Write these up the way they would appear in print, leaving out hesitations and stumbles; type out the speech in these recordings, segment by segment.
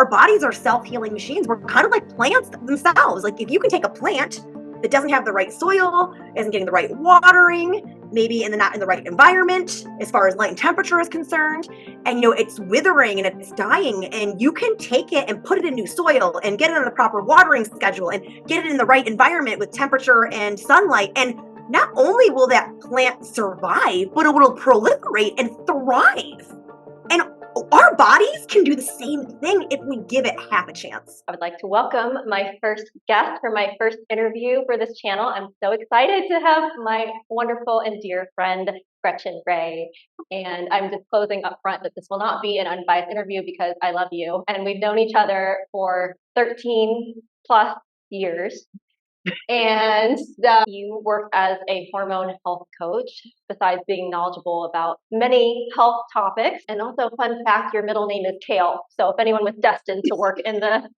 our bodies are self-healing machines. We're kind of like plants themselves. Like if you can take a plant that doesn't have the right soil, isn't getting the right watering, maybe not in the right environment as far as light and temperature is concerned, and it's withering and it's dying, and you can take it and put it in new soil and get it on the proper watering schedule and get it in the right environment with temperature and sunlight, and not only will that plant survive, but it will proliferate and thrive. And our bodies can do the same thing if we give it half a chance. I would like to welcome my first guest for my first interview for this channel. I'm so excited to have my wonderful and dear friend, Gretchen Rae. And I'm disclosing up front that this will not be an unbiased interview because I love you. And we've known each other for 13 plus years. And you work as a hormone health coach, besides being knowledgeable about many health topics. And also, fun fact, your middle name is Kale. So if anyone was destined to work in the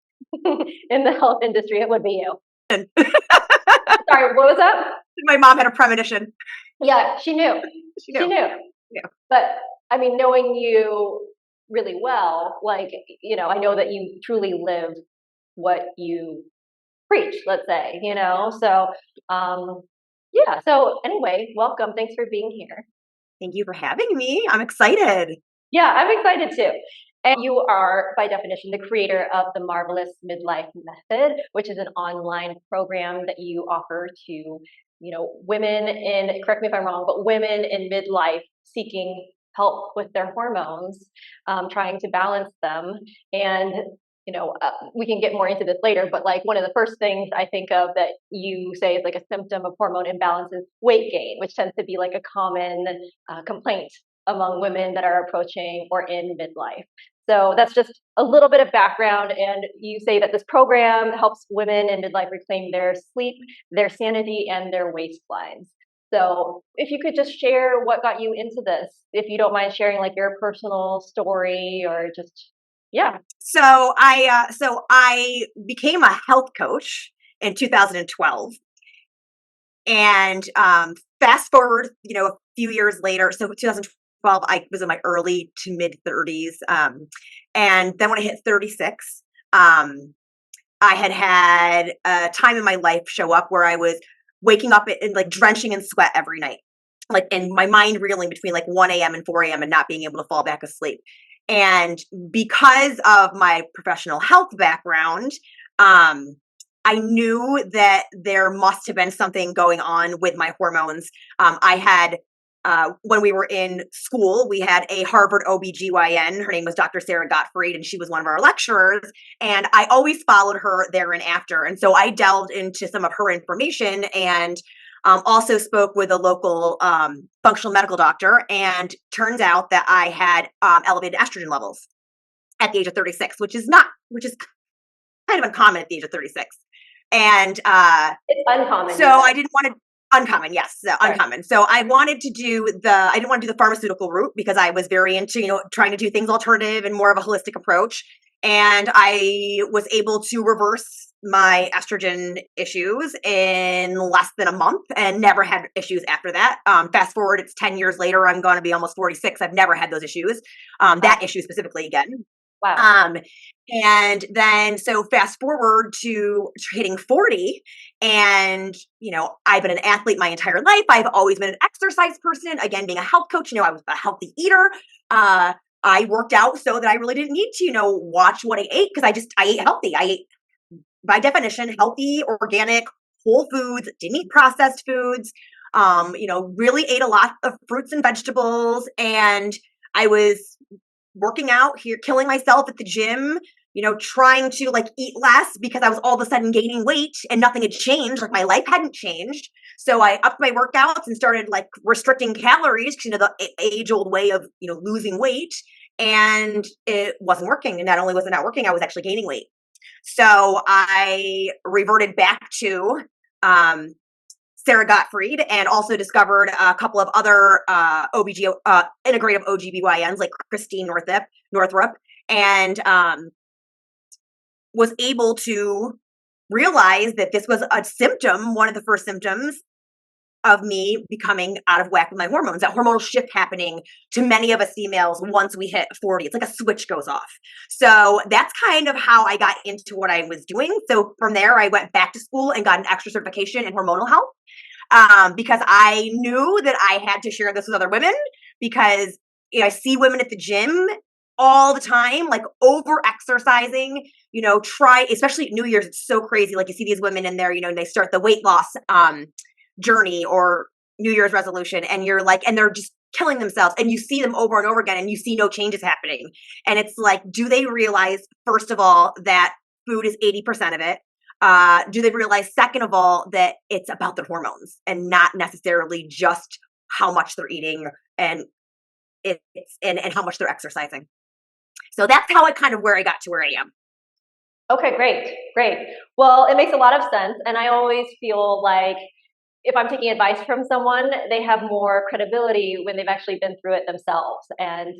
in the health industry, it would be you. Sorry, what was that? My mom had a premonition. Yeah, she knew. She knew. Yeah. But I mean, knowing you really well, like, I know that you truly live what you preach, let's say, so yeah, so anyway, welcome, thanks for being here. Thank you for having me. I'm excited. Yeah, I'm excited too. And you are, by definition, the creator of the marvelous Midlife Method, which is an online program that you offer to women in, correct me if I'm wrong, but women in midlife seeking help with their hormones, trying to balance them. And we can get more into this later, but like one of the first things I think of that you say is like a symptom of hormone imbalance is weight gain, which tends to be like a common complaint among women that are approaching or in midlife. So that's just a little bit of background. And you say that this program helps women in midlife reclaim their sleep, their sanity, and their waistlines. So if you could just share what got you into this, if you don't mind sharing like your personal story or just. Yeah. So I became a health coach in 2012, and fast forward, a few years later. So 2012, I was in my early to mid 30s, and then when I hit 36, I had a time in my life show up where I was waking up and like drenching in sweat every night, like, and my mind reeling between like 1 a.m. and 4 a.m. and not being able to fall back asleep. And because of my professional health background, I knew that there must have been something going on with my hormones. I had, when we were in school, we had a Harvard OBGYN. Her name was Dr. Sarah Gottfried, and she was one of our lecturers. And I always followed her there and after. And so I delved into some of her information and also spoke with a local functional medical doctor, and turns out that I had elevated estrogen levels at the age of 36, which is kind of uncommon at the age of 36. And it's uncommon. So I didn't want to. Uncommon, yes, uncommon. So I wanted to I didn't want to do the pharmaceutical route because I was very into, trying to do things alternative and more of a holistic approach. And I was able to reverse my estrogen issues in less than a month and never had issues after that. Fast forward, it's 10 years later. I'm going to be almost 46. I've never had those issues, that issue specifically again. Wow. And then, so fast forward to hitting 40, and, I've been an athlete my entire life. I've always been an exercise person. Again, being a health coach, I was a healthy eater. I worked out so that I really didn't need to, watch what I ate, because I ate healthy. I ate, by definition, healthy, organic, whole foods, didn't eat processed foods, really ate a lot of fruits and vegetables. And I was working out here, killing myself at the gym, trying to like eat less because I was all of a sudden gaining weight and nothing had changed. Like my life hadn't changed. So I upped my workouts and started like restricting calories, the age old way of, losing weight. And it wasn't working. And not only was it not working, I was actually gaining weight. So I reverted back to Sarah Gottfried, and also discovered a couple of other integrative OGBYNs like Christine Northrup, and was able to realize that this was a symptom, one of the first symptoms of me becoming out of whack with my hormones, that hormonal shift happening to many of us females once we hit 40. It's like a switch goes off. So that's kind of how I got into what I was doing. So from there, I went back to school and got an extra certification in hormonal health, because I knew that I had to share this with other women, because I see women at the gym all the time, like over exercising, especially at New Year's, it's so crazy. Like you see these women in there, and they start the weight loss journey or New Year's resolution, and you're like, and they're just killing themselves, and you see them over and over again, and you see no changes happening. And it's like, do they realize, first of all, that food is 80% of it? Do they realize, second of all, that it's about their hormones and not necessarily just how much they're eating and and how much they're exercising? So that's how where I got to where I am. Okay, great, great. Well, it makes a lot of sense. And I always feel like if I'm taking advice from someone, they have more credibility when they've actually been through it themselves and,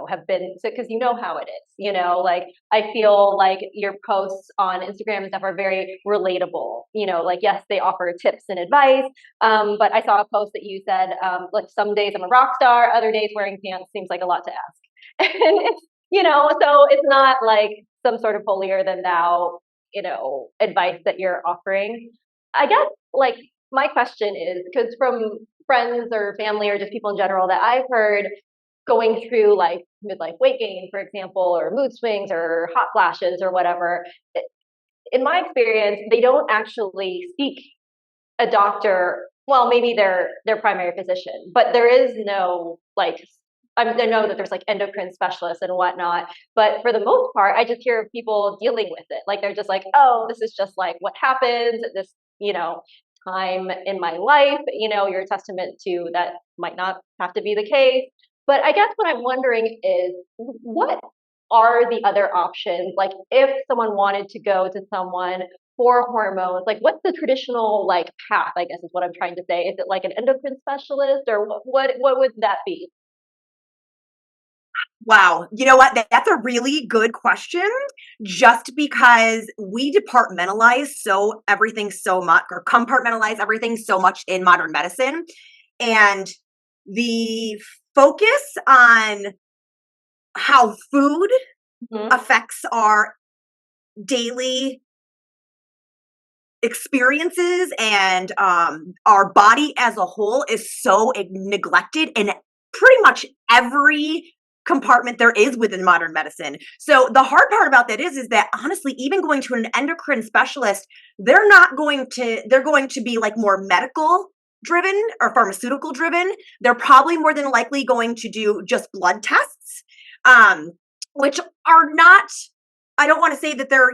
have been, so, because you know how it is, like I feel like your posts on Instagram and stuff are very relatable, like, yes, they offer tips and advice. But I saw a post that you said, like some days I'm a rock star, other days wearing pants seems like a lot to ask. And it's, so it's not like some sort of holier than thou, advice that you're offering. I guess like my question is, because from friends or family or just people in general that I've heard going through like midlife weight gain, for example, or mood swings or hot flashes or whatever, in my experience, they don't actually seek a doctor. Well, maybe their primary physician, but there is no like I know that there's like endocrine specialists and whatnot, but for the most part, I just hear of people dealing with it. Like they're just like, oh, this is just like what happens at this, time in my life. You're a testament to that might not have to be the case. But I guess what I'm wondering is what are the other options? Like if someone wanted to go to someone for hormones, like what's the traditional like path, I guess is what I'm trying to say. Is it like an endocrine specialist or what would that be? Wow. You know what? That's a really good question, just because we departmentalize everything so much, or compartmentalize everything so much in modern medicine. And the focus on how food Mhm. affects our daily experiences and our body as a whole is so neglected in pretty much every compartment there is within modern medicine. So the hard part about that is that honestly, even going to an endocrine specialist, they're going to be like more medical driven or pharmaceutical driven. They're probably more than likely going to do just blood tests, um, which are not, I don't want to say that they're,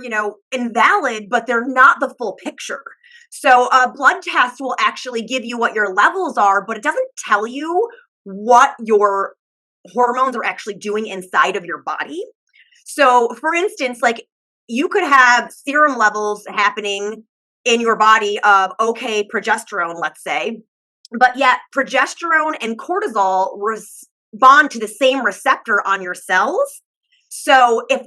invalid, but they're not the full picture. So a blood test will actually give you what your levels are, but it doesn't tell you what your hormones are actually doing inside of your body. So for instance, like you could have serum levels happening in your body of, okay, progesterone, let's say, but yet progesterone and cortisol respond to the same receptor on your cells. So if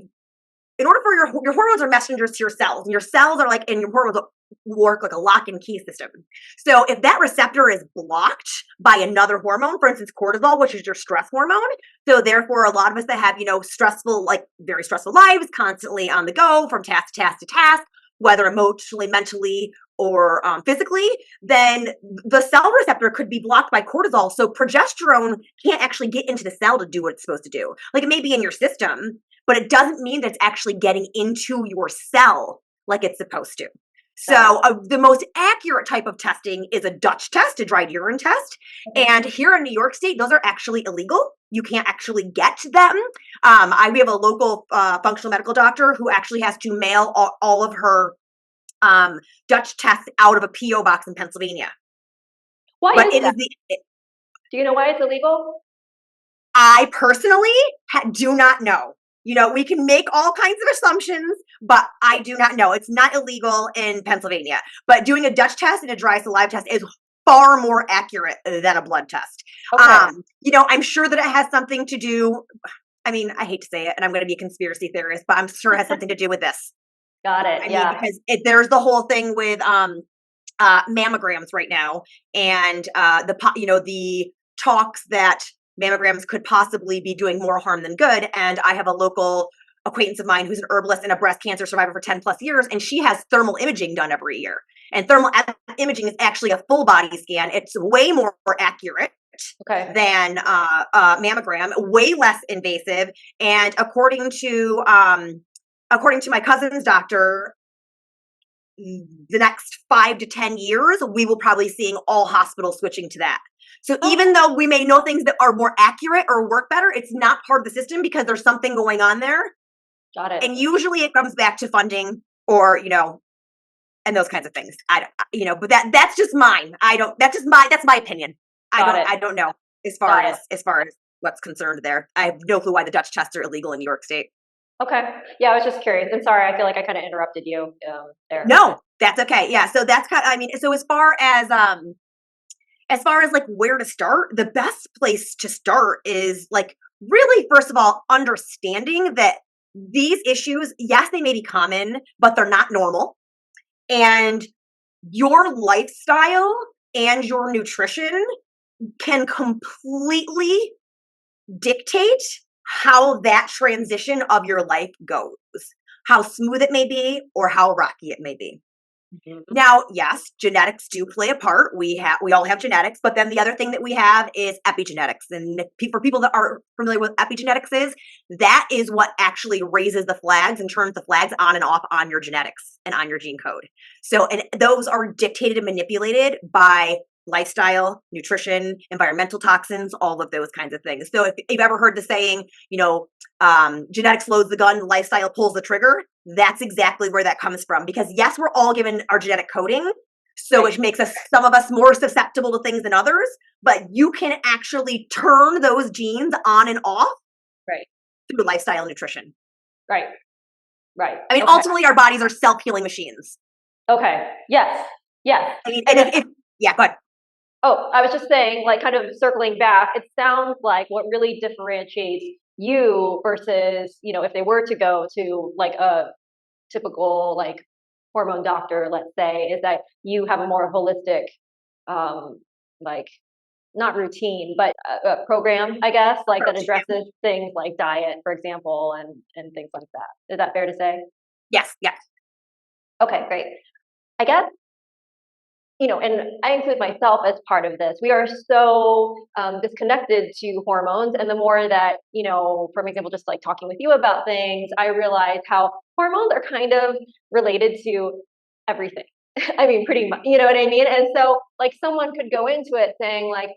in order for your hormones are messengers to your cells, and your cells are like, and your hormones work like a lock and key system. So if that receptor is blocked by another hormone, for instance, cortisol, which is your stress hormone, so therefore a lot of us that have, stressful, like very stressful lives, constantly on the go from task to task to task, whether emotionally, mentally, or physically, then the cell receptor could be blocked by cortisol. So progesterone can't actually get into the cell to do what it's supposed to do. Like it may be in your system, but it doesn't mean that it's actually getting into your cell like it's supposed to. Got it. So the most accurate type of testing is a Dutch test, a dried urine test. Mhm. And here in New York State, those are actually illegal. You can't actually get them. We have a local functional medical doctor who actually has to mail all of her Dutch tests out of a PO box in Pennsylvania. Why But is it that? is the Do you know why it's illegal? I personally do not know. We can make all kinds of assumptions, but I do not know. It's not illegal in Pennsylvania. But doing a Dutch test and a dry saliva test is far more accurate than a blood test. Okay. I'm sure that it has something to do. I mean, I hate to say it, and I'm going to be a conspiracy theorist, but I'm sure it has something to do with this. Got it. I mean, Yeah. because there's the whole thing with mammograms right now, and the talks that mammograms could possibly be doing more harm than good. And I have a local acquaintance of mine who's an herbalist and a breast cancer survivor for 10 plus years, and she has thermal imaging done every year. And thermal imaging is actually a full body scan. It's way more accurate Okay. than mammogram, way less invasive. And according to my cousin's doctor, the next 5 to 10 years, we will probably seeing all hospitals switching to that. So even though we may know things that are more accurate or work better, it's not part of the system because there's something going on there. Got it. And usually it comes back to funding or, and those kinds of things. But that's just mine. That's my opinion. I don't know as far as what's concerned there. I have no clue why the Dutch tests are illegal in New York State. Okay. Yeah, I was just curious. I'm sorry. I feel like I kind of interrupted you there. No, that's okay. Yeah. So that's so as far as like where to start, the best place to start is like really, first of all, understanding that these issues, yes, they may be common, but they're not normal. And your lifestyle and your nutrition can completely dictate how that transition of your life goes, how smooth it may be or how rocky it may be. Mhm. Now, yes, genetics do play a part. We all have genetics, but then the other thing that we have is epigenetics. And for people that are familiar with epigenetics, that is what actually raises the flags and turns the flags on and off on your genetics and on your gene code. So, and those are dictated and manipulated by lifestyle, nutrition, environmental toxins, all of those kinds of things. So if you've ever heard the saying, genetics loads the gun, lifestyle pulls the trigger, that's exactly where that comes from. Because yes, we're all given our genetic coding, so it makes some of us more susceptible to things than others, but you can actually turn those genes on and off through lifestyle and nutrition. Right. I mean, ultimately our bodies are self-healing machines. Okay. Yes. I mean, and yeah, go ahead. Oh, I was just saying, like, kind of circling back, it sounds like what really differentiates you versus, if they were to go to like a typical like hormone doctor, let's say, is that you have a more holistic, like not routine, but a program, I guess, like that addresses things like diet, for example, and things like that. Is that fair to say? Yes. Okay, great. I guess and I include myself as part of this. We are so disconnected to hormones. And the more that, for example, just like talking with you about things, I realize how hormones are kind of related to everything. I mean, pretty much, you know what I mean? And so like someone could go into it saying like,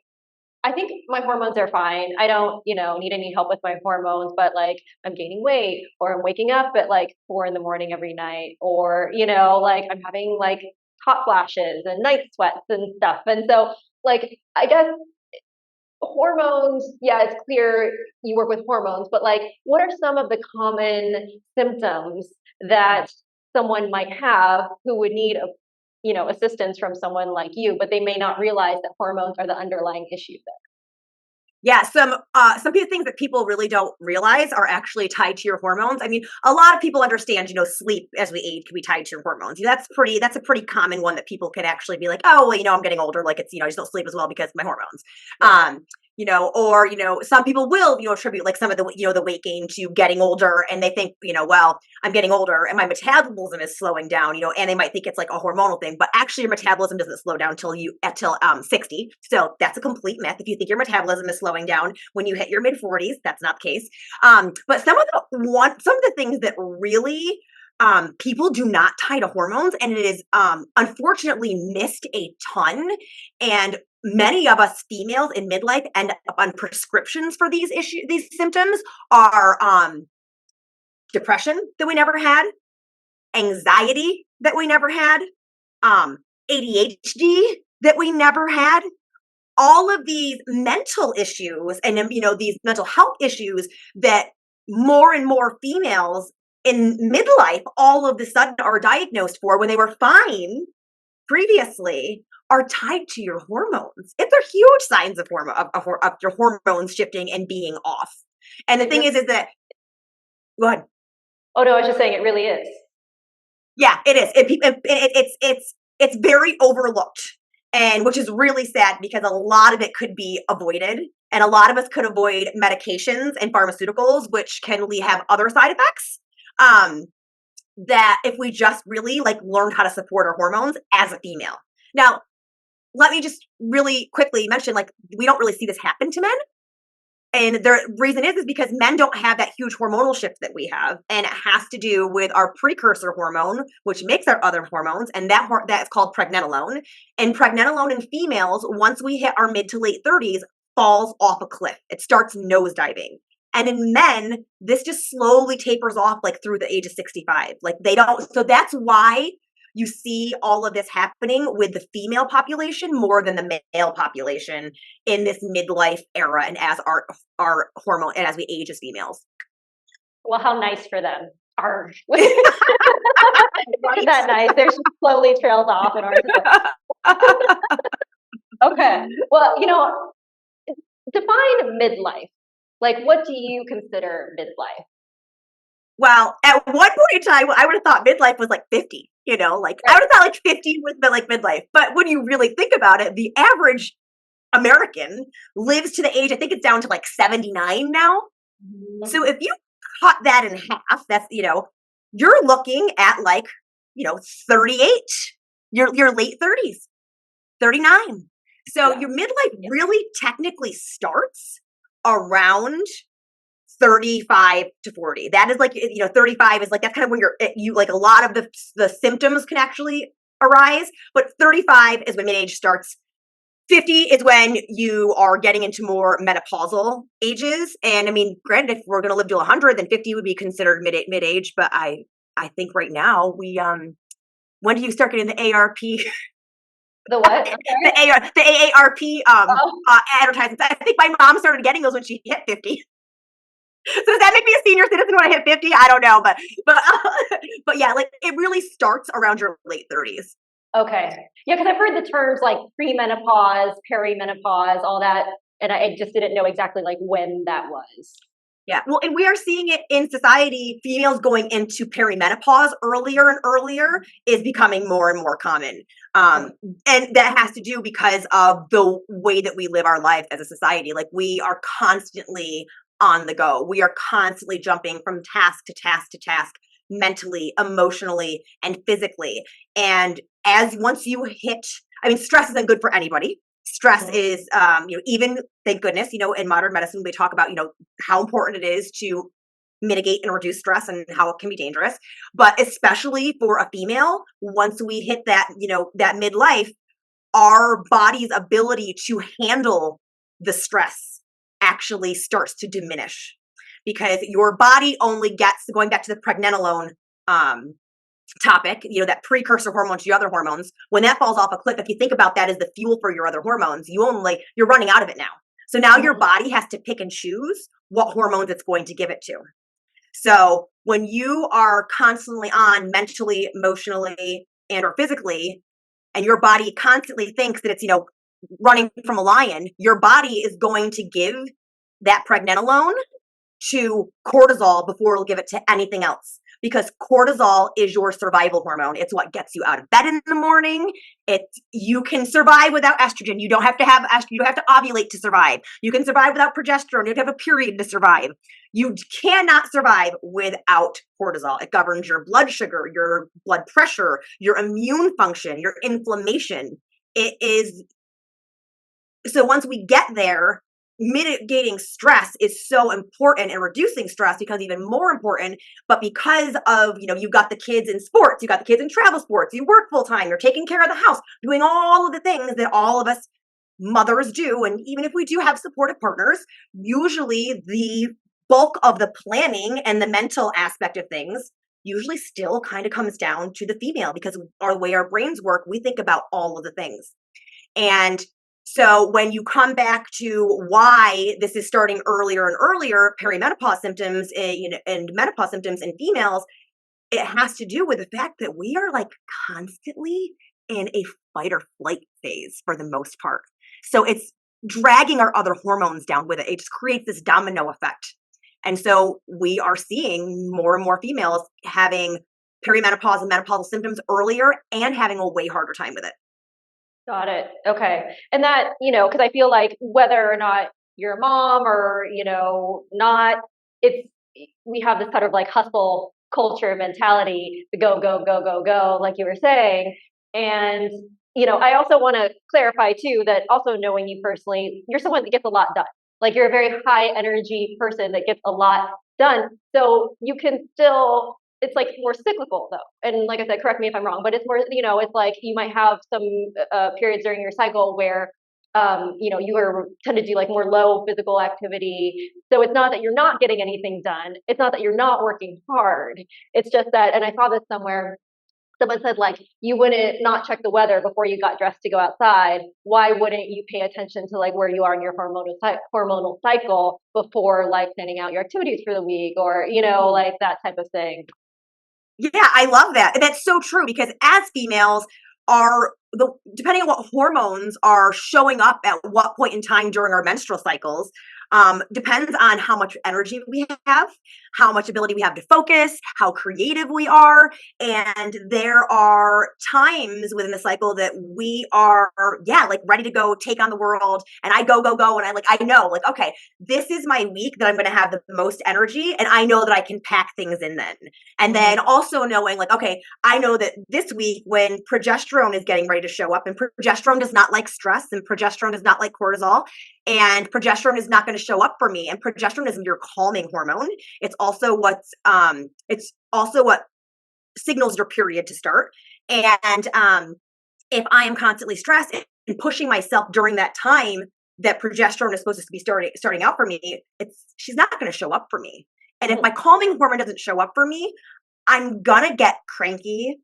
I think my hormones are fine. I don't, need any help with my hormones, but like I'm gaining weight or I'm waking up at like 4 a.m. every night, or, like I'm having like hot flashes and night sweats and stuff. And so like, I guess hormones, yeah, it's clear you work with hormones, but like, what are some of the common symptoms that someone might have who would need assistance from someone like you, but they may not realize that hormones are the underlying issue there? Yeah, some people things that people really don't realize are actually tied to your hormones. I mean, a lot of people understand, sleep as we age can be tied to your hormones. That's a pretty common one that people can actually be like, oh, well, I'm getting older, like it's, I just don't sleep as well because of my hormones. Right. Or, some people will, attribute like some of the, the weight gain to getting older, and they think, well, I'm getting older and my metabolism is slowing down, and they might think it's like a hormonal thing, but actually your metabolism doesn't slow down until 60. So that's a complete myth. If you think your metabolism is slowing down when you hit your mid 40s, that's not the case. But some of the things that really people do not tie to hormones, and it is unfortunately missed a ton. And many of us females in midlife end up on prescriptions for these symptoms are depression that we never had, anxiety that we never had, ADHD that we never had. All of these mental issues and these mental health issues that more and more females in midlife all of a sudden are diagnosed for when they were fine previously are tied to your hormones. It's a huge signs of your hormones shifting and being off. And the thing is that go ahead. Oh no, I was just saying it really is. Yeah, it is. It's it's very overlooked, and which is really sad because a lot of it could be avoided, and a lot of us could avoid medications and pharmaceuticals, which can have other side effects. That if we just really like learned how to support our hormones as a female. Now, let me just really quickly mention, like, we don't really see this happen to men. And the reason is because men don't have that huge hormonal shift that we have, and it has to do with our precursor hormone, which makes our other hormones, and that's called pregnenolone. And pregnenolone in females, once we hit our mid to late 30s, falls off a cliff. It starts nosediving. And in men, this just slowly tapers off like through the age of 65. Like they don't, so that's why you see all of this happening with the female population more than the male population in this midlife era and as our hormone and as we age as females. Well, how nice for them. Ours. Right? Isn't that nice? They're just slowly trails off and ours is like, okay. Well, define midlife. Like, what do you consider midlife? Well, at one point in time, I would have thought midlife was like 50, like I would have thought like 50 was like midlife. But when you really think about it, the average American lives to the age, I think it's down to like 79 now. Mhm. So if you cut that in half, that's, you're looking at like, 38, your late 30s, 39. So Yeah. your midlife really technically starts around 35 to 40. That is like, 35 is like, that's kind of when you like a lot of the symptoms can actually arise, but 35 is when mid-age starts. 50 is when you are getting into more menopausal ages. And I mean, granted, if we're going to live to 100, then 50 would be considered mid-age. But I think right now when do you start getting the ARP, The what? the AARP Oh, advertisements? I think my mom started getting those when she hit 50. So does that make me a senior citizen when I hit 50? I don't know, but but yeah, like it really starts around your late 30s. okay. Yeah, because I've heard the terms like premenopause, perimenopause, all that, and I just didn't know exactly like when that was. Yeah. Well, and we are seeing it in society. Females going into perimenopause earlier and earlier is becoming more and more common. And that has to do because of the way that we live our lives as a society. Like we are constantly on the go. We are constantly jumping from task to task to task, mentally, emotionally, and physically. And once you hit, I mean, stress isn't good for anybody. Stress Mhm. is, even thank goodness, in modern medicine, we talk about, how important it is to mitigate and reduce stress and how it can be dangerous. But especially for a female, once we hit that, that midlife, our body's ability to handle the stress actually starts to diminish because your body only gets, going back to the pregnenolone topic, that precursor hormone to your other hormones, when that falls off a cliff, if you think about that as the fuel for your other hormones, you're running out of it now. So now your Mhm. body has to pick and choose what hormones it's going to give it to. So when you are constantly on mentally, emotionally, and or physically, and your body constantly thinks that it's, running from a lion, your body is going to give that pregnenolone to cortisol before it'll give it to anything else because cortisol is your survival hormone. It's what gets you out of bed in the morning. You can survive without estrogen. You don't have to have estrogen. You don't have to ovulate to survive. You can survive without progesterone. You don't have a period to survive. You cannot survive without cortisol. It governs your blood sugar, your blood pressure, your immune function, your inflammation. It is so once we get there, mitigating stress is so important and reducing stress becomes even more important. But because of, you've got the kids in sports, you got the kids in travel sports, you work full time, you're taking care of the house, doing all of the things that all of us mothers do. And even if we do have supportive partners, usually the bulk of the planning and the mental aspect of things usually still kind of comes down to the female because our way our brains work, we think about all of the things. And so when you come back to why this is starting earlier and earlier, perimenopause symptoms and menopause symptoms in females, it has to do with the fact that we are like constantly in a fight or flight phase for the most part. So it's dragging our other hormones down with it. It just creates this domino effect. And so we are seeing more and more females having perimenopause and menopausal symptoms earlier and having a way harder time with it. Got it. Okay. And that, because I feel like whether or not you're a mom or, not, it's, we have this sort of like hustle culture mentality, the go, go, go, go, go, like you were saying. And, I also want to clarify too that also knowing you personally, you're someone that gets a lot done. Like you're a very high energy person that gets a lot done. So you can still, it's like more cyclical though. And like I said, correct me if I'm wrong, but it's more, it's like you might have some periods during your cycle where, you are tend to do like more low physical activity. So it's not that you're not getting anything done. It's not that you're not working hard. It's just that, and I saw this somewhere, someone said like you wouldn't not check the weather before you got dressed to go outside. Why wouldn't you pay attention to like where you are in your hormonal cycle before like planning out your activities for the week or like that type of thing? Yeah, I love that. And that's so true because as females are depending on what hormones are showing up at what point in time during our menstrual cycles, depends on how much energy we have, how much ability we have to focus, how creative we are. And there are times within the cycle that we are, yeah, like ready to go take on the world. And I go, go, go. And I know, like, okay, this is my week that I'm going to have the most energy. And I know that I can pack things in then. And then also knowing, like, okay, I know that this week when progesterone is getting ready to show up, and progesterone does not like stress, and progesterone does not like cortisol, and progesterone is not going to show up for me. And progesterone is your calming hormone. It's also what signals your period to start. And if I am constantly stressed and pushing myself during that time that progesterone is supposed to be starting out for me, she's not going to show up for me. And if my calming hormone doesn't show up for me, I'm gonna get cranky.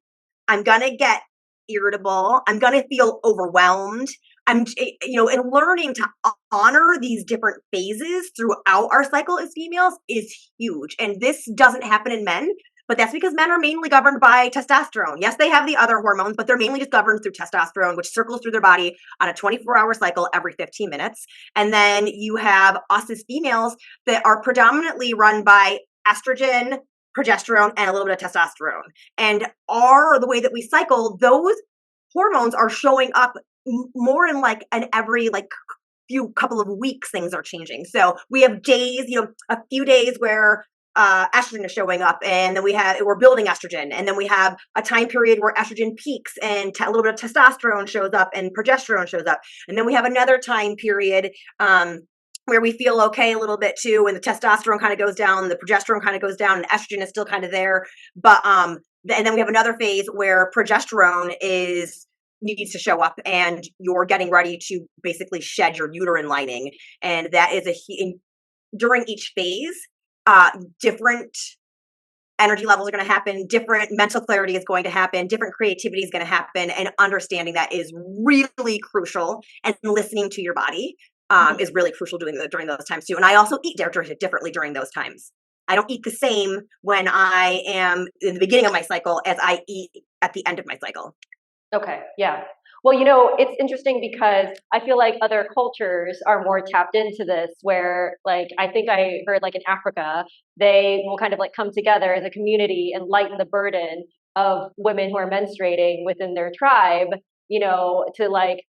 I'm gonna get irritable. I'm gonna feel overwhelmed. And learning to honor these different phases throughout our cycle as females is huge. And this doesn't happen in men, but that's because men are mainly governed by testosterone. Yes, they have the other hormones, but they're mainly just governed through testosterone, which circles through their body on a 24-hour cycle every 15 minutes. And then you have us as females that are predominantly run by estrogen, progesterone, and a little bit of testosterone. And the way that we cycle, those hormones are showing up more in like an every like few couple of weeks things are changing. So we have days, a few days where estrogen is showing up, and then we're building estrogen, and then we have a time period where estrogen peaks and a little bit of testosterone shows up and progesterone shows up, and then we have another time period where we feel okay a little bit too, and the testosterone kind of goes down, the progesterone kind of goes down, and estrogen is still kind of there, but and then we have another phase where progesterone needs to show up, and you're getting ready to basically shed your uterine lining, and that is during each phase, different energy levels are going to happen, different mental clarity is going to happen, different creativity is going to happen, and understanding that is really crucial, and listening to your body is really crucial during those times too. And I also eat differently during those times. I don't eat the same when I am in the beginning of my cycle as I eat at the end of my cycle. Okay, yeah. Well, it's interesting because I feel like other cultures are more tapped into this, where like I think I heard like in Africa, they will kind of like come together as a community and lighten the burden of women who are menstruating within their tribe, to like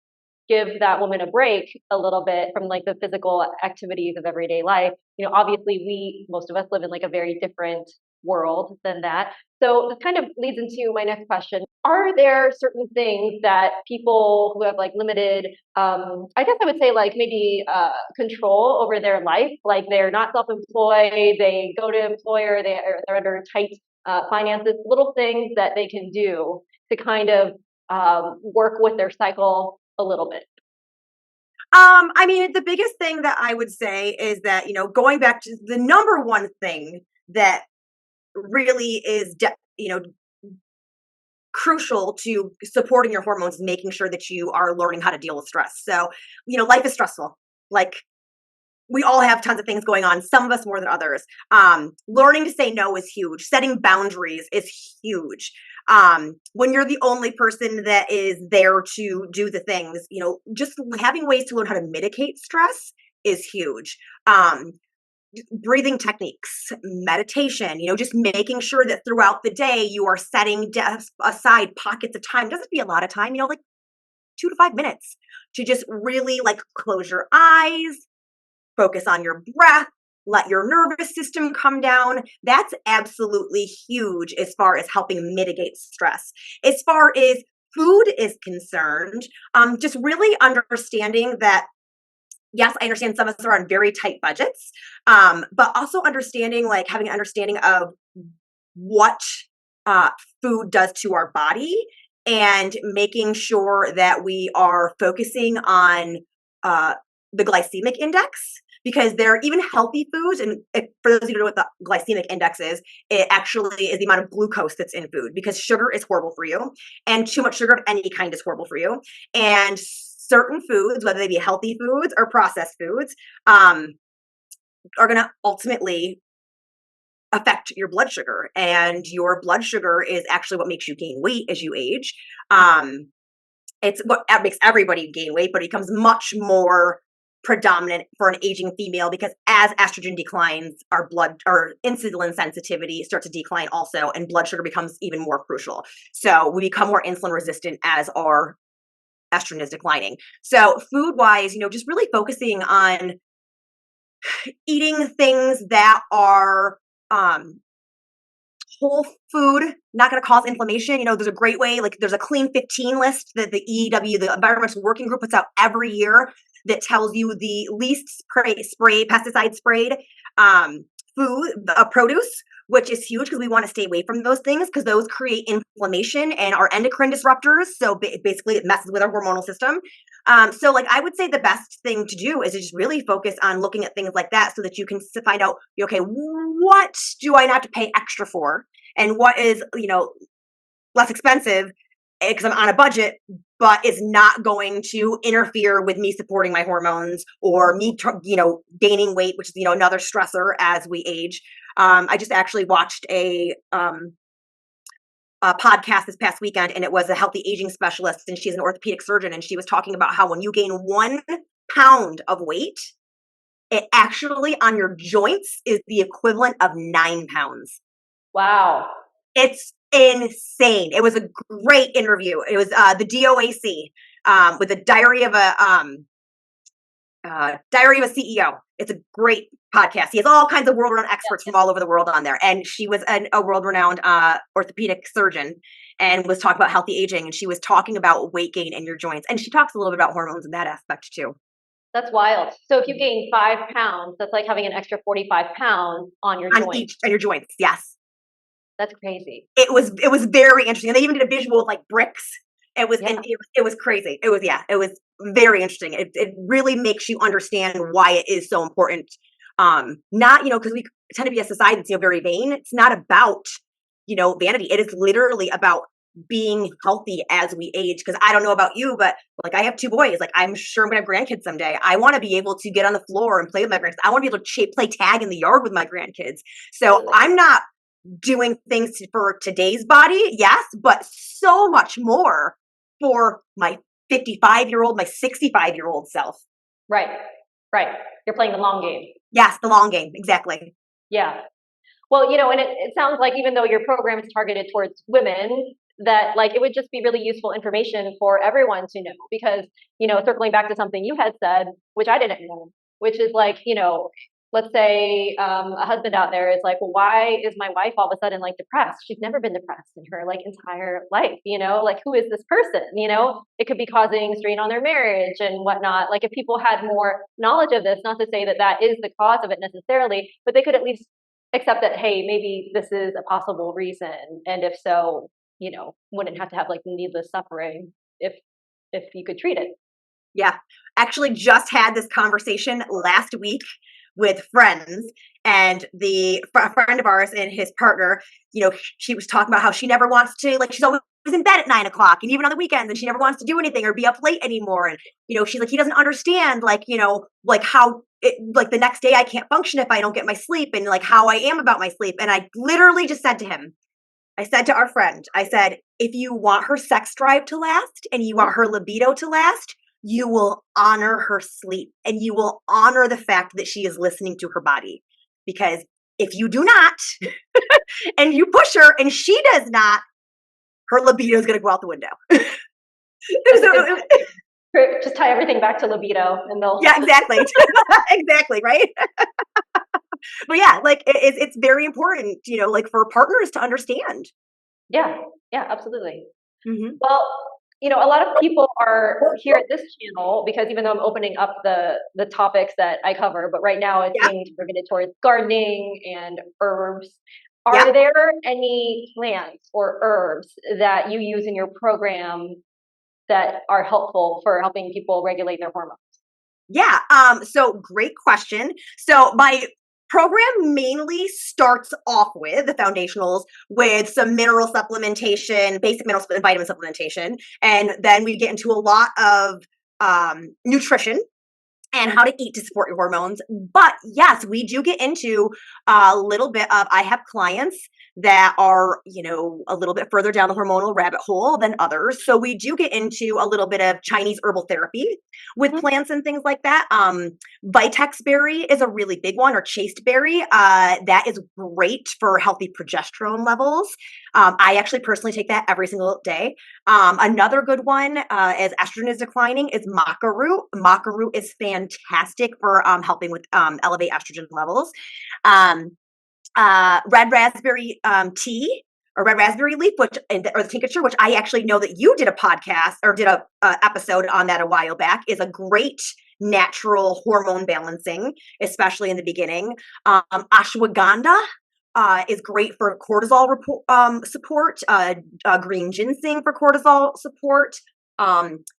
give that woman a break a little bit from like the physical activities of everyday life. Obviously most of us live in like a very different world than that. So this kind of leads into my next question. Are there certain things that people who have like limited, I guess I would say like maybe control over their life, like they're not self-employed, they go to employer, they're under tight finances, little things that they can do to kind of work with their cycle a little bit? I mean, the biggest thing that I would say is that, going back to the number one thing that really is, crucial to supporting your hormones, making sure that you are learning how to deal with stress. So, life is stressful. Like, we all have tons of things going on, some of us more than others. Learning to say no is huge. Setting boundaries is huge. When you're the only person that is there to do the things, just having ways to learn how to mitigate stress is huge. breathing techniques, meditation, just making sure that throughout the day you are setting aside pockets of time. It doesn't be a lot of time, like 2 to 5 minutes to just really like close your eyes, focus on your breath, let your nervous system come down. That's absolutely huge as far as helping mitigate stress. As far as food is concerned, just really understanding that, yes, I understand some of us are on very tight budgets, but also understanding, like having an understanding of what uh, food does to our body and making sure that we are focusing on uh, the glycemic index, because there are even healthy foods. And for those of you who don't know what the glycemic index is, it actually is the amount of glucose that's in food, because sugar is horrible for you, and too much sugar of any kind is horrible for you. And certain foods, whether they be healthy foods or processed foods, are going to ultimately affect your blood sugar, and your blood sugar is actually what makes you gain weight as you age. It's what makes everybody gain weight, but it becomes much more predominant for an aging female, because as estrogen declines, our insulin sensitivity starts to decline also, and blood sugar becomes even more crucial. So we become more insulin resistant as our estrogen is declining. So food wise, just really focusing on eating things that are whole food, not going to cause inflammation. There's a great way, like there's a clean 15 list that the EW, the Environmental Working Group, puts out every year that tells you the least pesticide sprayed food, produce, which is huge because we want to stay away from those things, because those create inflammation and are endocrine disruptors. So basically it messes with our hormonal system. So like I would say the best thing to do is to just really focus on looking at things like that, so that you can find out, okay, what do I not to pay extra for? And what is, less expensive, because I'm on a budget, but is not going to interfere with me supporting my hormones or me, gaining weight, which is, another stressor as we age. I just actually watched a podcast this past weekend, and it was a healthy aging specialist, and she's an orthopedic surgeon, and she was talking about how when you gain 1 pound of weight, it actually on your joints is the equivalent of 9 pounds. Wow. It's insane. It was a great interview. It was the DOAC, with the Diary of a CEO. It's a great podcast. He has all kinds of world-renowned experts from all over the world on there. And she was a world-renowned orthopedic surgeon, and was talking about healthy aging. And she was talking about weight gain in your joints. And she talks a little bit about hormones in that aspect too. That's wild. So if you gain 5 pounds, that's like having an extra 45 pounds on your joints. On your joints, yes. That's crazy. It was very interesting. And they even did a visual of like bricks. It was crazy. It was very interesting. It really makes you understand why it is so important. Not, because we tend to be a society that's, very vain. It's not about, vanity. It is literally about being healthy as we age. Because I don't know about you, but like I have 2 boys. Like I'm sure I'm gonna have grandkids someday. I want to be able to get on the floor and play with my grandkids. I want to be able to play tag in the yard with my grandkids. So I'm not doing things for today's body, yes, but so much more for my 55-year-old, my 65-year-old self. Right. You're playing the long game. Yes, the long game, exactly. Yeah. Well, and it sounds like even though your program is targeted towards women, that like it would just be really useful information for everyone to know, because, circling back to something you had said, which I didn't know, which is like, let's say a husband out there is like, well, why is my wife all of a sudden like depressed? She's never been depressed in her like entire life, like who is this person? It could be causing strain on their marriage and whatnot. Like if people had more knowledge of this, not to say that that is the cause of it necessarily, but they could at least accept that, hey, maybe this is a possible reason. And if so, wouldn't have to have like needless suffering if you could treat it. Yeah. Actually just had this conversation last week with friends, and a friend of ours and his partner, she was talking about how she never wants to, like, she's always in bed at 9 o'clock and even on the weekends, and she never wants to do anything or be up late anymore. And, she's like, he doesn't understand, like, like how like the next day I can't function if I don't get my sleep, and like how I am about my sleep. And I literally just said to him, I said to our friend, I said, if you want her sex drive to last and you want her libido to last, you will honor her sleep, and you will honor the fact that she is listening to her body. because if you do not and you push her and she does not, her libido is going to go out the window. That's a good point. Just tie everything back to libido and they'll. Yeah, exactly. Exactly, right? But yeah, like it's very important, like for partners to understand. Yeah, yeah, absolutely. Mm-hmm. Well, a lot of people are here at this channel because even though I'm opening up the topics that I cover, but right now it's Yeah, being targeted towards gardening and herbs. yeah. Are there any plants or herbs that you use in your program that are helpful for helping people regulate their hormones? Yeah. So great question. So my program mainly starts off with the foundationals with some mineral supplementation, basic mineral and vitamin supplementation. And then we get into a lot of nutrition and how to eat to support your hormones. But yes, we do get into a little bit of, I have clients that are, a little bit further down the hormonal rabbit hole than others. So we do get into a little bit of Chinese herbal therapy with plants and things like that. Vitex berry is a really big one, or chaste berry. That is great for healthy progesterone levels. I actually personally take that every single day. Another good one, as estrogen is declining, is maca root. Maca root is fantastic for helping with elevate estrogen levels. Red raspberry tea, or red raspberry leaf, or the tincture, which I actually know that you did a podcast or did a episode on that a while back, is a great natural hormone balancing, especially in the beginning. Ashwagandha is great for cortisol support. Green ginseng for cortisol support.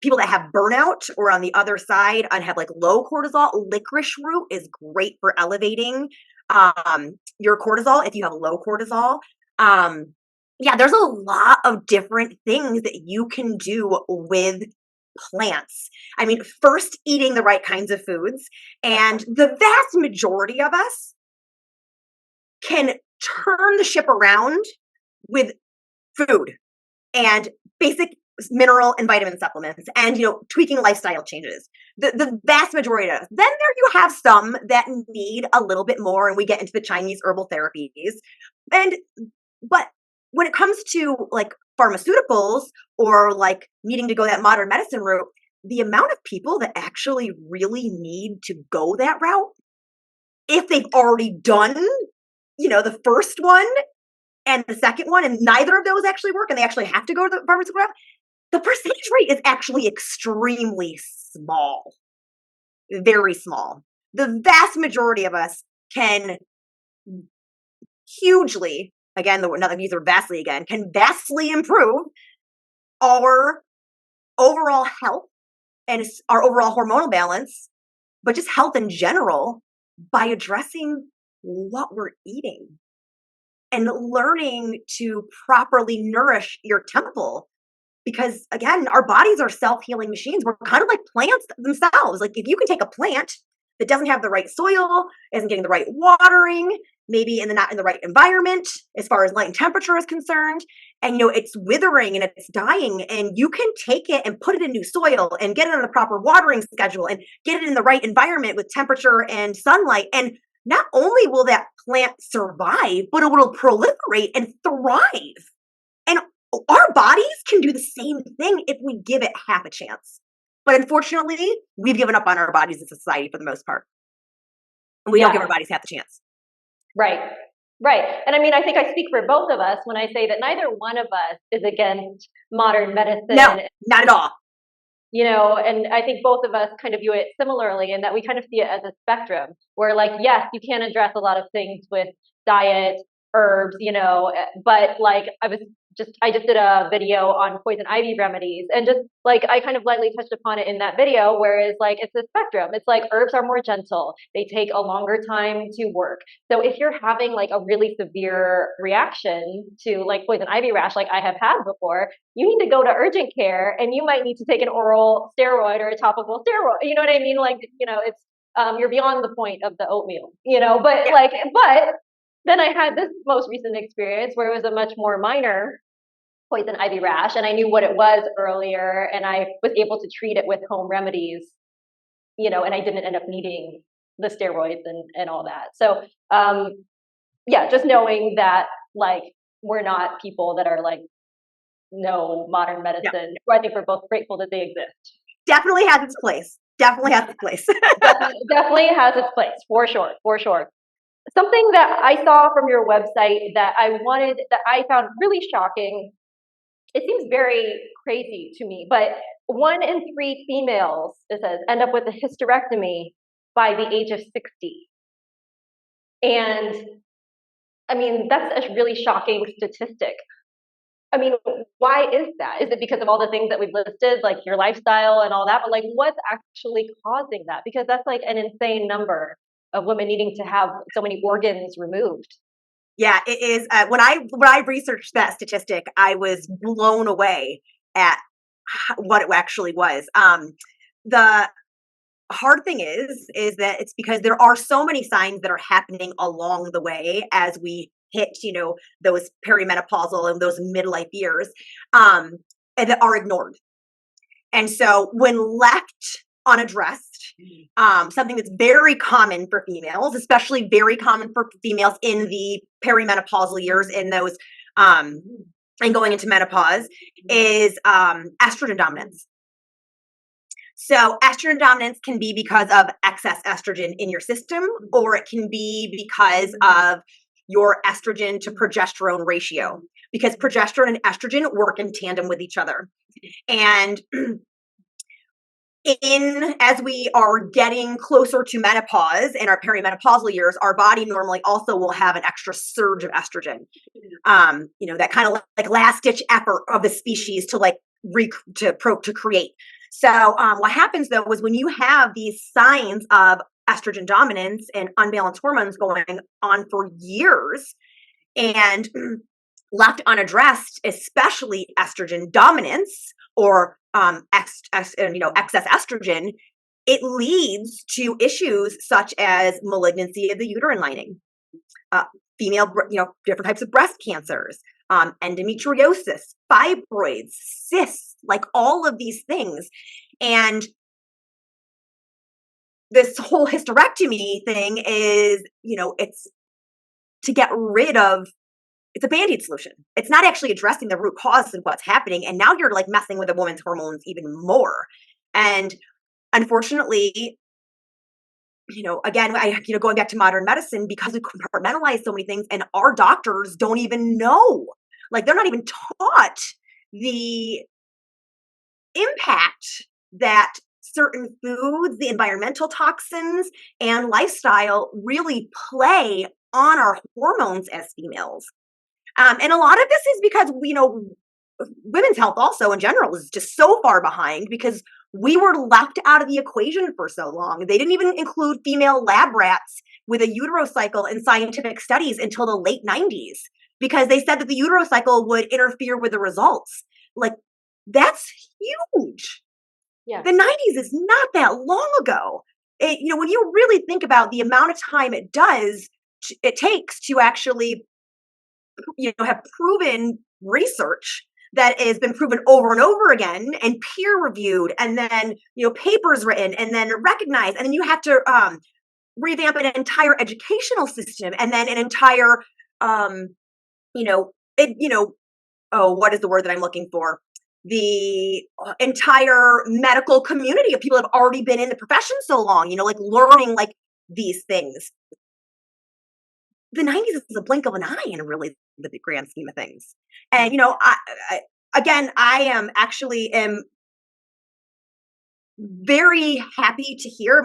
People that have burnout or on the other side and have like low cortisol, licorice root is great for elevating your cortisol if you have low cortisol. Yeah, there's a lot of different things that you can do with plants. I mean, first, eating the right kinds of foods. And the vast majority of us can turn the ship around with food and basic mineral and vitamin supplements and tweaking lifestyle changes. The vast majority of us. Then there you have some that need a little bit more, and we get into the Chinese herbal therapies. But when it comes to like pharmaceuticals or like needing to go that modern medicine route, the amount of people that actually really need to go that route, if they've already done, the first one and the second one, and neither of those actually work, and they actually have to go to the pharmaceutical route, the percentage rate is actually extremely small, very small. The vast majority of us can hugely, again, another user vastly again, can vastly improve our overall health and our overall hormonal balance, but just health in general by addressing what we're eating and learning to properly nourish your temple. Because again, our bodies are self-healing machines. We're kind of like plants themselves. Like if you can take a plant that doesn't have the right soil, isn't getting the right watering, maybe not in the right environment as far as light and temperature is concerned, and it's withering and it's dying, and you can take it and put it in new soil and get it on the proper watering schedule and get it in the right environment with temperature and sunlight, and not only will that plant survive, but it will proliferate and thrive. And our bodies can do the same thing if we give it half a chance. But unfortunately, we've given up on our bodies as a society for the most part. And we don't give our bodies half a chance. Right. Right. And I mean, I think I speak for both of us when I say that neither one of us is against modern medicine. No, not at all. And I think both of us kind of view it similarly in that we kind of see it as a spectrum where, like, yes, you can address a lot of things with diet, herbs, but like I just did a video on poison ivy remedies, and just like I kind of lightly touched upon it in that video, whereas like it's a spectrum. It's like herbs are more gentle. They take a longer time to work. So if you're having like a really severe reaction to like poison ivy rash, like I have had before, you need to go to urgent care, and you might need to take an oral steroid or a topical steroid. You know what I mean? Like, it's you're beyond the point of the oatmeal, but then I had this most recent experience where it was a much more minor poison ivy rash, and I knew what it was earlier, and I was able to treat it with home remedies, and I didn't end up needing the steroids and all that. So yeah, just knowing that like we're not people that are like no modern Yeah. medicine. I think we're both grateful that they exist. Definitely has its place. Definitely has its place. Definitely has its place, for sure, for sure. Something that I saw from your website that I found really shocking. It seems very crazy to me, but 1 in 3 females, it says, end up with a hysterectomy by the age of 60. And I mean, that's a really shocking statistic. I mean, why is that? Is it because of all the things that we've listed, like your lifestyle and all that? But like, what's actually causing that? Because that's like an insane number of women needing to have so many organs removed. Yeah, it is. When I researched that statistic, I was blown away at what it actually was. The hard thing is that it's because there are so many signs that are happening along the way as we hit, those perimenopausal and those midlife years, and that are ignored. And so when left unaddressed, something that's very common for females, especially very common for females in the perimenopausal years, in those and going into menopause, is estrogen dominance. So estrogen dominance can be because of excess estrogen in your system, or it can be because of your estrogen to progesterone ratio, because progesterone and estrogen work in tandem with each other. And as we are getting closer to menopause and our perimenopausal years, our body normally also will have an extra surge of estrogen. That kind of like last ditch effort of the species to like to create. So what happens though is when you have these signs of estrogen dominance and unbalanced hormones going on for years and left unaddressed, especially estrogen dominance or excess estrogen, it leads to issues such as malignancy of the uterine lining, female, different types of breast cancers, endometriosis, fibroids, cysts, like all of these things. And this whole hysterectomy thing is, it's to get rid of, it's a Band-Aid solution. It's not actually addressing the root cause of what's happening. And now you're like messing with a woman's hormones even more. And unfortunately, again, going back to modern medicine, because we compartmentalize so many things and our doctors don't even know, like they're not even taught the impact that certain foods, the environmental toxins, and lifestyle really play on our hormones as females. And a lot of this is because, women's health also in general is just so far behind because we were left out of the equation for so long. They didn't even include female lab rats with a uterocycle in scientific studies until the late 90s because they said that the uterocycle would interfere with the results. Like, that's huge. Yeah. The 90s is not that long ago. When you really think about the amount of time it takes to actually have proven research that has been proven over and over again and peer reviewed and then papers written and then recognized, and then you have to revamp an entire educational system and then an entire what is the word that I'm looking for, the entire medical community of people that have already been in the profession so long, like learning like these things. The 90s is a blink of an eye in really the grand scheme of things. And, I am very happy to hear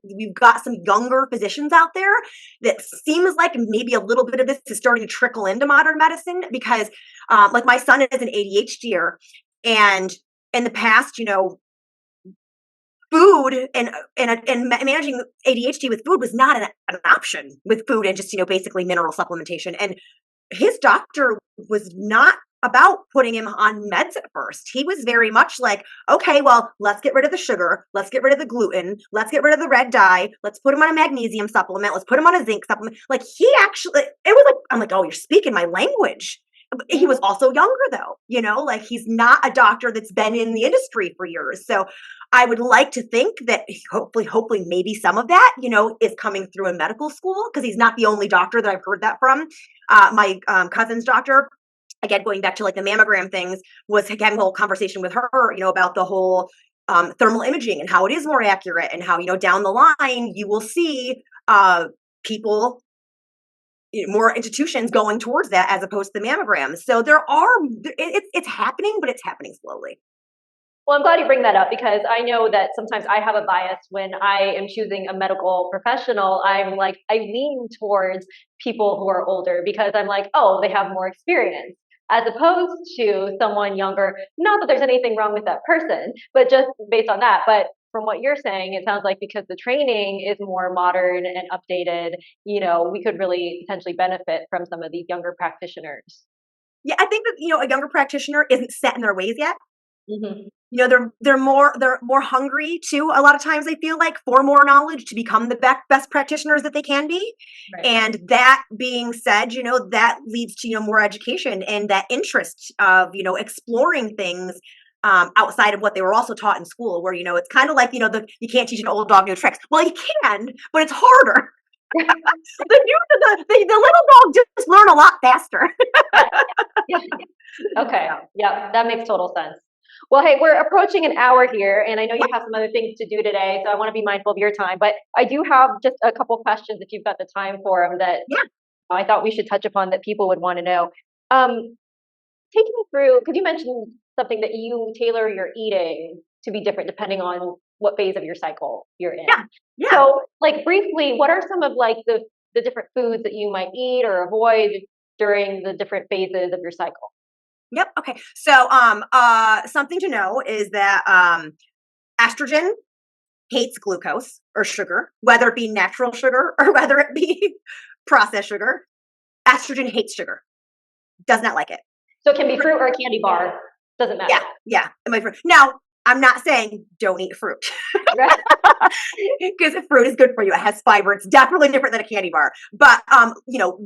we've got some younger physicians out there that seems like maybe a little bit of this is starting to trickle into modern medicine because like my son is an ADHDer, and in the past, food and managing ADHD with food was not an option with food and just, basically mineral supplementation. And his doctor was not about putting him on meds at first. He was very much like, okay, well, let's get rid of the sugar. Let's get rid of the gluten. Let's get rid of the red dye. Let's put him on a magnesium supplement. Let's put him on a zinc supplement. Like it was like, I'm like, oh, you're speaking my language. He was also younger though, like he's not a doctor that's been in the industry for years. So I would like to think that hopefully maybe some of that, is coming through in medical school, because he's not the only doctor that I've heard that from. My cousin's doctor, again, going back to like the mammogram things, was having a whole conversation with her, about the whole thermal imaging and how it is more accurate, and how, down the line you will see people, more institutions going towards that as opposed to the mammograms. So it's happening, but it's happening slowly. Well, I'm glad you bring that up because I know that sometimes I have a bias when I am choosing a medical professional. I'm like, I lean towards people who are older because I'm like, oh, they have more experience, as opposed to someone younger. Not that there's anything wrong with that person, but just based on that. But from what you're saying, it sounds like because the training is more modern and updated, we could really potentially benefit from some of these younger practitioners. Yeah, I think that, a younger practitioner isn't set in their ways yet. Hmm. They're more hungry too. A lot of times they feel like for more knowledge to become the best practitioners that they can be. Right. And that being said, that leads to, more education and that interest of, exploring things outside of what they were also taught in school, where, it's kind of like, you can't teach an old dog new tricks. Well, you can, but it's harder. The little dog just learn a lot faster. Yeah. Okay. Yeah, that makes total sense. Well, hey, we're approaching an hour here, and I know you have some other things to do today, so I want to be mindful of your time. But I do have just a couple questions, if you've got the time for them, that Yeah. I thought we should touch upon that people would want to know. Um, Take me through, because you mentioned something that you tailor your eating to be different depending on what phase of your cycle you're in. Yeah. Yeah. So, like briefly, what are some of like the different foods that you might eat or avoid during the different phases of your cycle? Yep. Okay. So, something to know is that estrogen hates glucose or sugar, whether it be natural sugar or whether it be processed sugar. Estrogen hates sugar, does not like it. So it can be fruit or a candy bar, doesn't matter. Yeah, yeah. Now, I'm not saying don't eat fruit, Right? because fruit is good for you. It has fiber. It's definitely different than a candy bar. But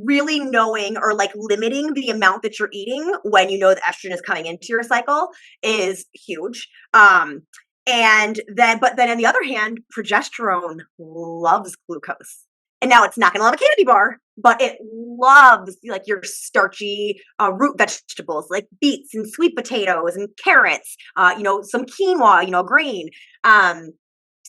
really knowing or like limiting the amount that you're eating when you know the estrogen is coming into your cycle is huge. But then on the other hand, progesterone loves glucose. And now it's not going to love a candy bar, but it loves like your starchy root vegetables like beets and sweet potatoes and carrots, some quinoa, grain, um,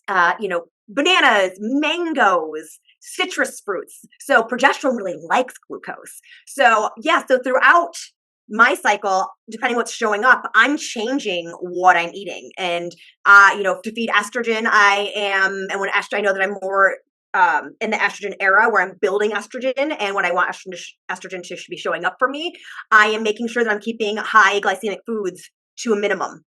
bananas, mangoes, citrus fruits. So progesterone really likes glucose. So yeah, so throughout my cycle, depending what's showing up, I'm changing what I'm eating. And to feed estrogen, and when I know that I'm more in the estrogen era where I'm building estrogen, and when I want estrogen to be showing up for me, I am making sure that I'm keeping high glycemic foods to a minimum.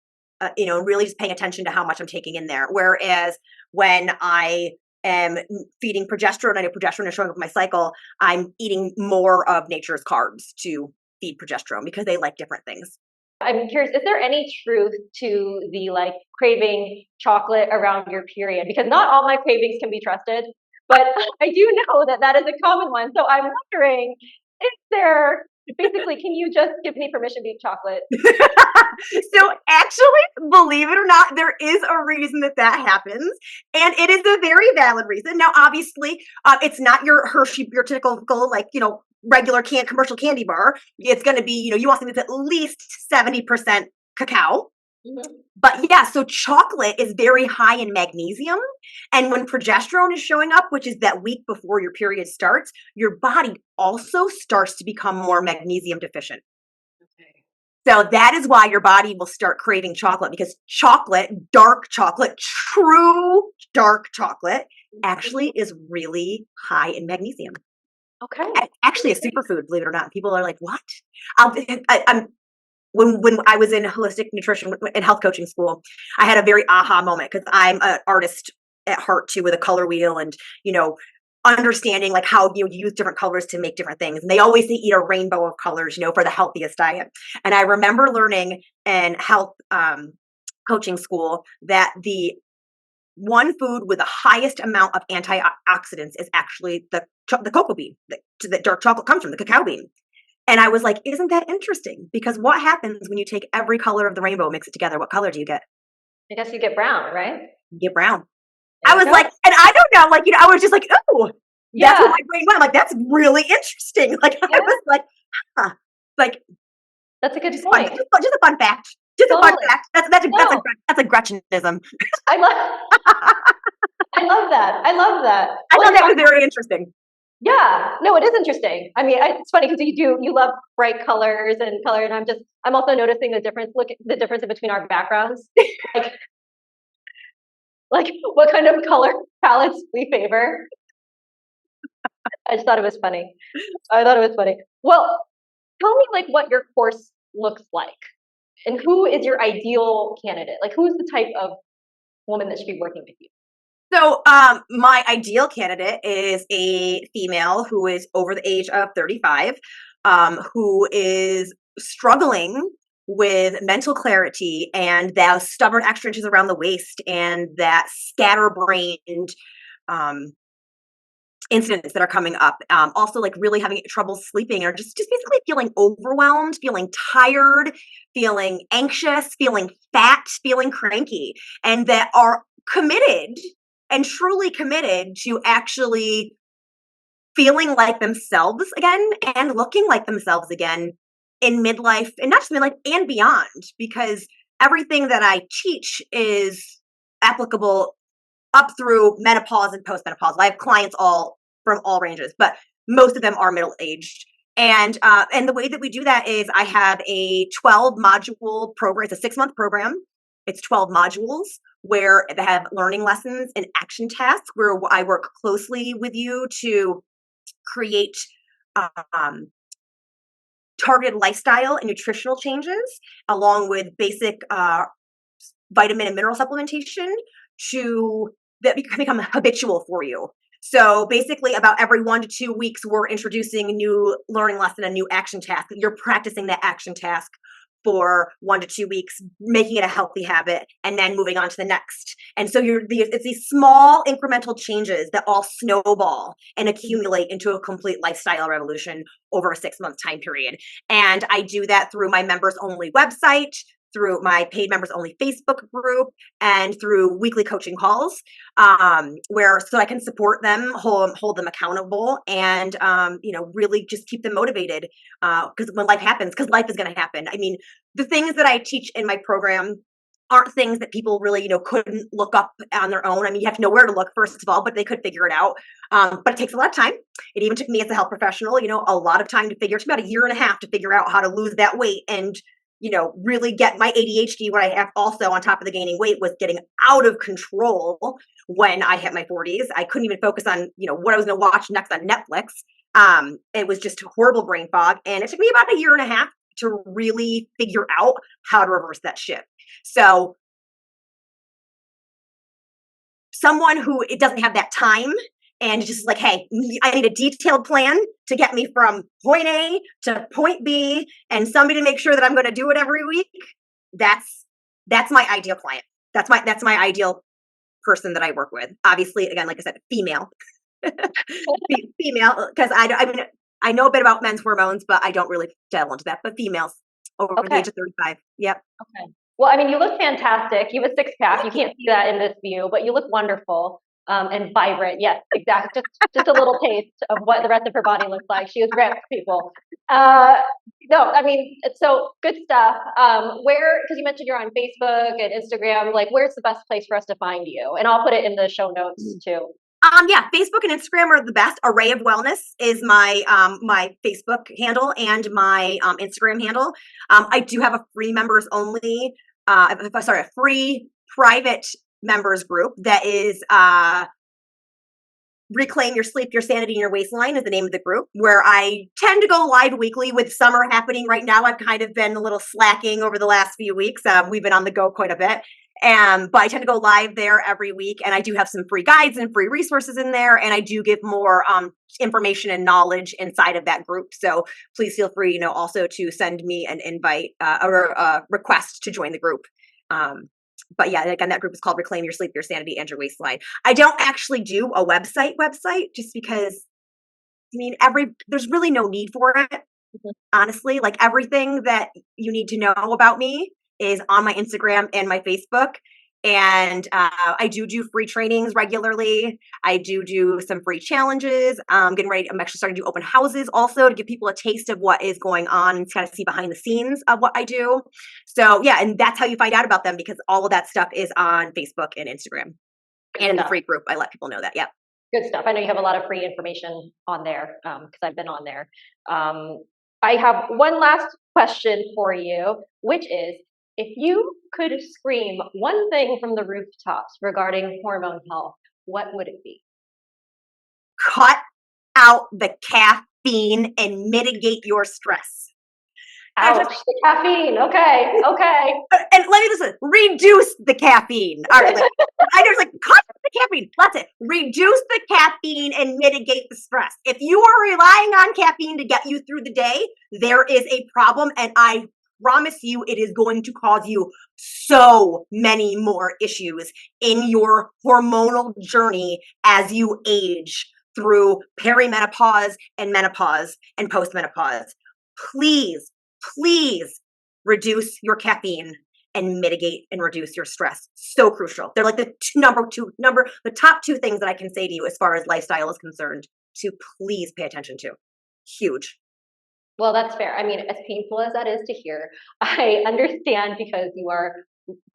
Really just paying attention to how much I'm taking in there. Whereas when I am feeding progesterone, I know progesterone is showing up in my cycle, I'm eating more of nature's carbs to feed progesterone because they like different things. I'm curious, is there any truth to the like craving chocolate around your period? Because not all my cravings can be trusted, but I do know that that is a common one. So I'm wondering, is there basically, can you just give me permission to eat chocolate? So actually, believe it or not, there is a reason that happens, and it is a very valid reason. Now, obviously, it's not your Hershey, your typical like regular commercial candy bar. It's going to be you want something that's at least 70% cacao. Mhm. But yeah, so chocolate is very high in magnesium. And when progesterone is showing up, which is that week before your period starts, your body also starts to become more magnesium deficient. Okay. So that is why your body will start craving chocolate, because dark chocolate, true dark chocolate, actually is really high in magnesium. Okay. Actually, a superfood, believe it or not. People are like, "What?" I'm when I was in holistic nutrition and health coaching school, I had a very aha moment because I'm an artist at heart too, with a color wheel and understanding like how you use different colors to make different things. And they always say eat a rainbow of colors, for the healthiest diet. And I remember learning in health coaching school that the one food with the highest amount of antioxidants is actually the cocoa bean. The dark chocolate comes from the cacao bean. And I was like, isn't that interesting? Because what happens when you take every color of the rainbow, mix it together? What color do you get? I guess you get brown, right? You get brown. There I you was go. like, and I don't know, like, I was just like, oh, that's what Yeah, my brain went. I'm like, that's really interesting. Like, I yeah, was like, huh. Like, that's a good just fun, point. just a fun fact. Just a fun Totally. fact. No, That's a Gretchenism. I love I love that. I love that. I Well, thought in that fact, was very interesting. yeah, no, it is interesting. I mean, it's funny because you love bright colors and color, and I'm also noticing the difference. Look, the difference in between our backgrounds, like like what kind of color palettes we favor. I just thought it was funny. I thought it was funny. Well, tell me like what your course looks like, and who is your ideal candidate? Like, who's the type of woman that should be working with you? So, my ideal candidate is a female who is over the age of 35, who is struggling with mental clarity and those stubborn extra inches around the waist and that scatterbrained um, incidents that are coming up. Also, like really having trouble sleeping or just basically feeling overwhelmed, feeling tired, feeling anxious, feeling fat, feeling cranky, and that are committed and truly committed to actually feeling like themselves again and looking like themselves again in midlife and not just midlife and beyond because everything that I teach is applicable up through menopause and postmenopausal. I have clients all from all ranges, but most of them are middle aged. And the way that we do that is I have a 12 module program. It's a 6-month program. It's 12 modules where they have learning lessons and action tasks where I work closely with you to create um, targeted lifestyle and nutritional changes along with basic vitamin and mineral supplementation to that become habitual for you. So basically, about every 1 to 2 weeks, we're introducing a new learning lesson, a new action task. You're practicing that action task for 1 to 2 weeks, making it a healthy habit, and then moving on to the next. And so it's these small incremental changes that all snowball and accumulate into a complete lifestyle revolution over a 6-month time period. And I do that through my members only website, through my paid members only Facebook group, and through weekly coaching calls, where so I can support them, hold them accountable, and really just keep them motivated. Because when life happens, because life is going to happen. I mean, the things that I teach in my program aren't things that people really, couldn't look up on their own. I mean, you have to know where to look first of all, but they could figure it out. But it takes a lot of time. It even took me as a health professional, a lot of time to figure. It took about a year and a half to figure out how to lose that weight and really get my ADHD, what I have also on top of the gaining weight was getting out of control when I hit my 40s. I couldn't even focus on, what I was going to watch next on Netflix. It was just horrible brain fog. And it took me about a year and a half to really figure out how to reverse that shift. So someone who it doesn't have that time and just like, hey, I need a detailed plan to get me from point A to point B and somebody to make sure that I'm going to do it every week. That's my ideal client. That's my ideal person that I work with. Obviously, again, like I said, female, female, because I mean, I know a bit about men's hormones, but I don't really delve into that. But females over the Okay. age of 35. Yep. Okay. Well, I mean, you look fantastic. You have a six pack. You Thank you. can't see that in this view, but you look wonderful and vibrant. Yes, exactly. Just a little taste of what the rest of her body looks like. She was ripped, people. Uh, no, I mean, so good stuff. Where, because you mentioned you're on Facebook and Instagram, like where's the best place for us to find you? And I'll put it in the show notes too. Yeah, Facebook and Instagram are the best. Array of Wellness is my Facebook handle and my Instagram handle. I do have a free members only, a free private members group that is Reclaim Your Sleep, Your Sanity, and Your Waistline is the name of the group, where I tend to go live weekly with summer happening right now. I've kind of been a little slacking over the last few weeks. We've been on the go quite a bit. But I tend to go live there every week, and I do have some free guides and free resources in there, and I do give more information and knowledge inside of that group. So please feel free, also to send me an invite or a request to join the group. But yeah, again, that group is called Reclaim Your Sleep, Your Sanity, and Your Waistline. I don't actually do a website just because I mean there's really no need for it. Mhm. Honestly, like everything that you need to know about me is on my Instagram and my Facebook. And I do free trainings regularly. I do some free challenges. Getting ready. I'm actually starting to do open houses also to give people a taste of what is going on and kind of see behind the scenes of what I do. So yeah, and that's how you find out about them because all of that stuff is on Facebook and Instagram Good and in the stuff. free group. I let people know that. Yep. Good stuff. I know you have a lot of free information on there because I've been on there. Um, I have one last question for you, which is if you could scream one thing from the rooftops regarding hormone health, what would it be? Cut out the caffeine and mitigate your stress. I just Ouch, the caffeine. Okay, okay. and let me listen. Reduce the caffeine. All right, like I just like cut the caffeine. That's it. Reduce the caffeine and mitigate the stress. If you are relying on caffeine to get you through the day, there is a problem, and I promise you, it is going to cause you so many more issues in your hormonal journey as you age through perimenopause and menopause and postmenopause. Please, please reduce your caffeine and mitigate and reduce your stress. So crucial. They're like the top two things that I can say to you as far as lifestyle is concerned to please pay attention to. Huge. Well, that's fair. I mean, as painful as that is to hear, I understand because you are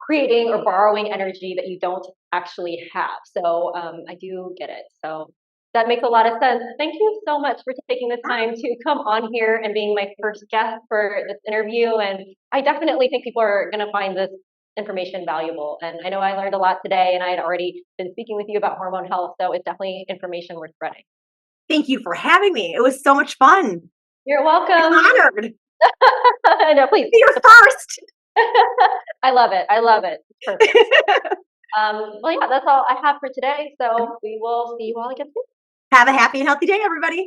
creating or borrowing energy that you don't actually have. So I do get it. So that makes a lot of sense. Thank you so much for taking the time to come on here and being my first guest for this interview. And I definitely think people are going to find this information valuable. And I know I learned a lot today, and I had already been speaking with you about hormone health. So it's definitely information worth spreading. Thank you for having me. It was so much fun. You're I'm welcome. honored. No, please. Be your first. I love it. I love it. Perfect. Well, yeah, that's all I have for today. So we will see you all again soon. Have a happy and healthy day, everybody.